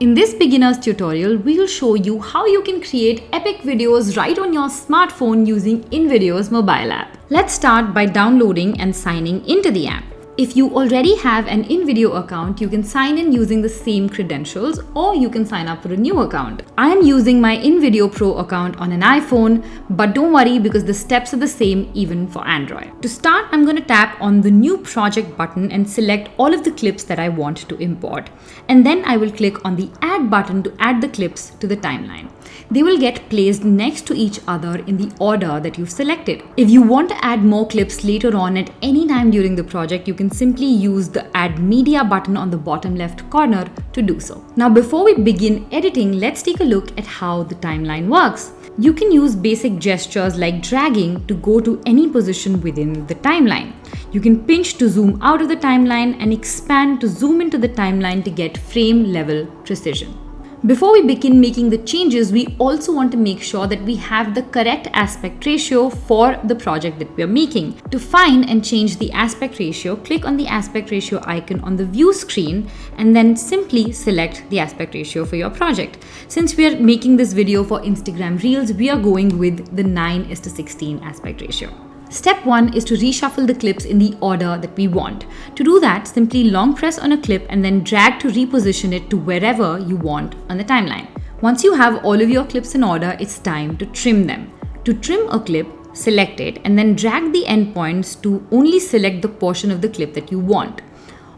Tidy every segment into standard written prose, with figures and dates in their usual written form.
In this beginner's tutorial, we will show you how you can create epic videos right on your smartphone using InVideo's mobile app. Let's start by downloading and signing into the app. If you already have an InVideo account, you can sign in using the same credentials, or you can sign up for a new account. I am using my InVideo Pro account on an iPhone, but don't worry because the steps are the same even for Android. To start, I'm going to tap on the New Project button and select all of the clips that I want to import. And then I will click on the Add button to add the clips to the timeline. They will get placed next to each other in the order that you've selected. If you want to add more clips later on at any time during the project, you can simply use the Add Media button on the bottom left corner to do so. Now, before we begin editing, let's take a look at how the timeline works. You can use basic gestures like dragging to go to any position within the timeline. You can pinch to zoom out of the timeline and expand to zoom into the timeline to get frame level precision. Before we begin making the changes, we also want to make sure that we have the correct aspect ratio for the project that we are making. To find and change the aspect ratio, click on the aspect ratio icon on the view screen and then simply select the aspect ratio for your project. Since we are making this video for Instagram Reels, we are going with the 9:16 aspect ratio. Step 1 is to reshuffle the clips in the order that we want. To do that, simply long press on a clip and then drag to reposition it to wherever you want on the timeline. Once you have all of your clips in order, it's time to trim them. To trim a clip, select it and then drag the endpoints to only select the portion of the clip that you want.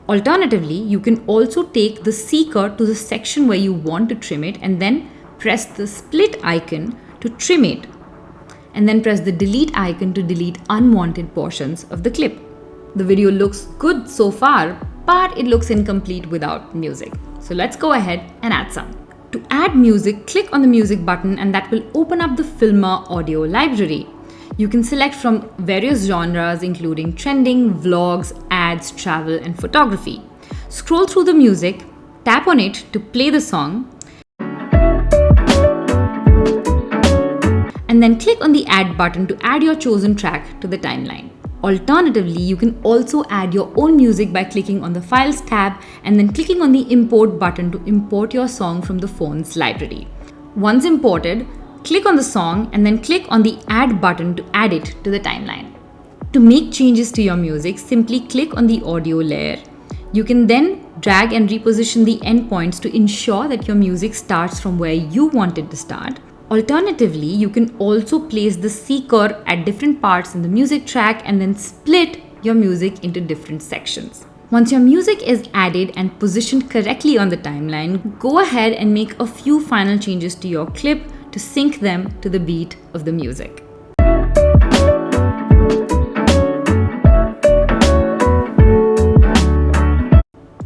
Alternatively, you can also take the seeker to the section where you want to trim it and then press the split icon to trim it, and then press the delete icon to delete unwanted portions of the clip. The video looks good so far, but it looks incomplete without music. So let's go ahead and add some. To add music, click on the music button and that will open up the Filmer audio library. You can select from various genres including trending, vlogs, ads, travel, and photography. Scroll through the music, tap on it to play the song, and then click on the Add button to add your chosen track to the timeline. Alternatively, you can also add your own music by clicking on the Files tab and then clicking on the Import button to import your song from the phone's library. Once imported, click on the song and then click on the Add button to add it to the timeline. To make changes to your music, simply click on the audio layer. You can then drag and reposition the endpoints to ensure that your music starts from where you want it to start. Alternatively, you can also place the seeker at different parts in the music track and then split your music into different sections. Once your music is added and positioned correctly on the timeline, go ahead and make a few final changes to your clip to sync them to the beat of the music.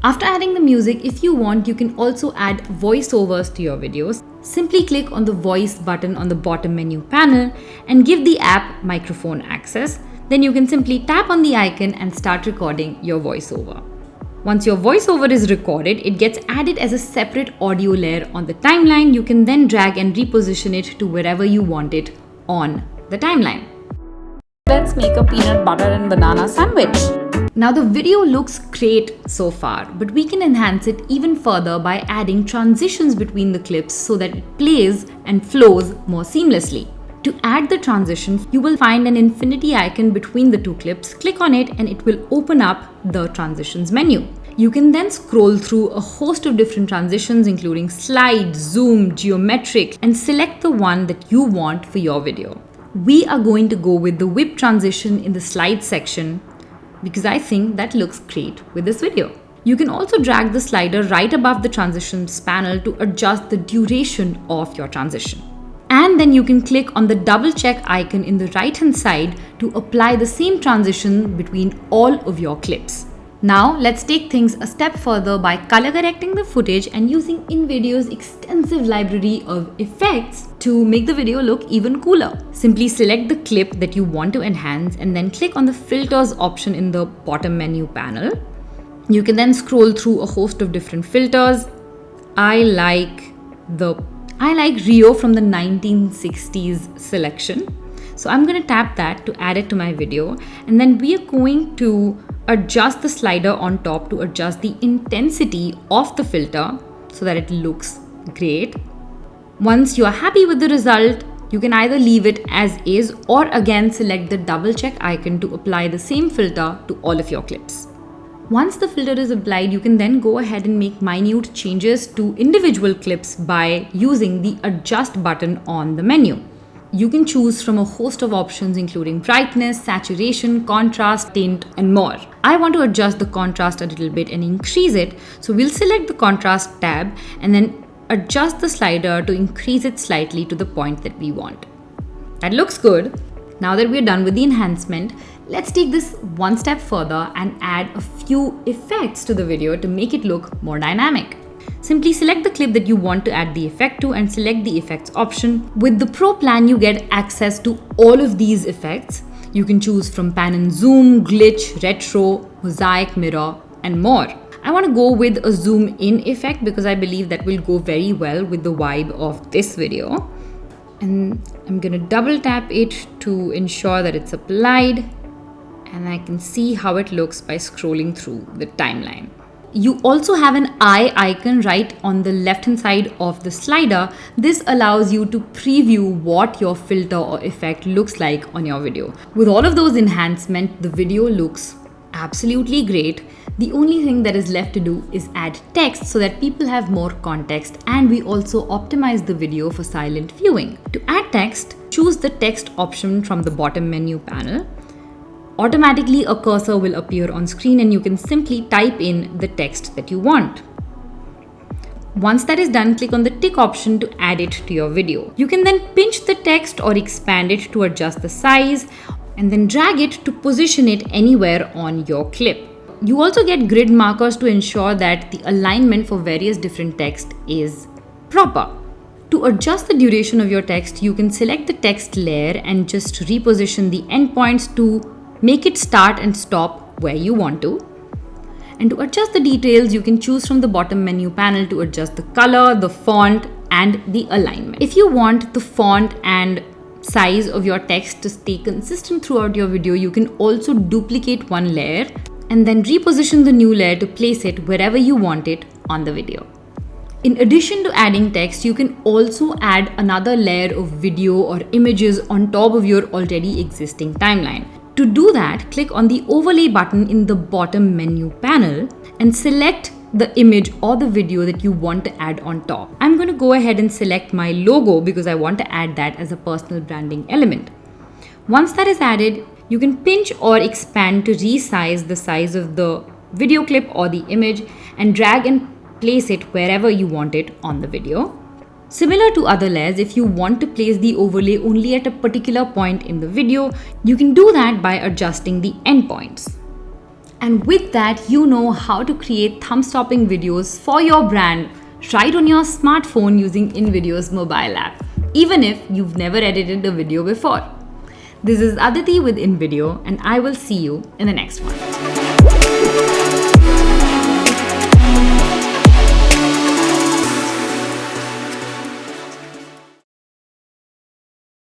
After adding the music, if you want, you can also add voiceovers to your videos. Simply click on the voice button on the bottom menu panel and give the app microphone access. Then you can simply tap on the icon and start recording your voiceover. Once your voiceover is recorded, it gets added as a separate audio layer on the timeline. You can then drag and reposition it to wherever you want it on the timeline. Let's make a peanut butter and banana sandwich. Now the video looks great so far, but we can enhance it even further by adding transitions between the clips so that it plays and flows more seamlessly. To add the transitions, you will find an infinity icon between the two clips. Click on it and it will open up the transitions menu. You can then scroll through a host of different transitions including slide, zoom, geometric, and select the one that you want for your video. We are going to go with the whip transition in the slide section because I think that looks great with this video. You can also drag the slider right above the transitions panel to adjust the duration of your transition. And then you can click on the double check icon in the right hand side to apply the same transition between all of your clips. Now let's take things a step further by color correcting the footage and using InVideo's extensive library of effects to make the video look even cooler. Simply select the clip that you want to enhance and then click on the filters option in the bottom menu panel. You can then scroll through a host of different filters. I like Rio from the 1960s selection. So I'm going to tap that to add it to my video, and then we are going to adjust the slider on top to adjust the intensity of the filter so that it looks great. Once you are happy with the result, you can either leave it as is or again select the double check icon to apply the same filter to all of your clips. Once the filter is applied, you can then go ahead and make minute changes to individual clips by using the adjust button on the menu. You can choose from a host of options including brightness, saturation, contrast, tint, and more. I want to adjust the contrast a little bit and increase it, so we'll select the contrast tab and then adjust the slider to increase it slightly to the point that we want. That looks good. Now that we're done with the enhancement, let's take this one step further and add a few effects to the video to make it look more dynamic. Simply select the clip that you want to add the effect to and select the effects option. With the Pro plan, you get access to all of these effects. You can choose from pan and zoom, glitch, retro, mosaic, mirror, and more. I want to go with a zoom in effect because I believe that will go very well with the vibe of this video. And I'm going to double tap it to ensure that it's applied, and I can see how it looks by scrolling through the timeline. You also have an eye icon right on the left hand side of the slider. This allows you to preview what your filter or effect looks like on your video. With all of those enhancements, the video looks absolutely great. The only thing that is left to do is add text so that people have more context, and we also optimize the video for silent viewing. To add text, choose the text option from the bottom menu panel. Automatically a cursor will appear on screen and you can simply type in the text that you want. Once that is done, click on the tick option to add it to your video. You can then pinch the text or expand it to adjust the size and then drag it to position it anywhere on your clip. You also get grid markers to ensure that the alignment for various different text is proper. To adjust the duration of your text, you can select the text layer and just reposition the endpoints to make it start and stop where you want to. And to adjust the details, you can choose from the bottom menu panel to adjust the color, the font, and the alignment. If you want the font and size of your text to stay consistent throughout your video, you can also duplicate one layer and then reposition the new layer to place it wherever you want it on the video. In addition to adding text, you can also add another layer of video or images on top of your already existing timeline. To do that, click on the overlay button in the bottom menu panel and select the image or the video that you want to add on top. I'm going to go ahead and select my logo because I want to add that as a personal branding element. Once that is added, you can pinch or expand to resize the size of the video clip or the image and drag and place it wherever you want it on the video. Similar to other layers, if you want to place the overlay only at a particular point in the video, you can do that by adjusting the endpoints. And with that, you know how to create thumb-stopping videos for your brand right on your smartphone using InVideo's mobile app, even if you've never edited a video before. This is Aditi with InVideo, and I will see you in the next one.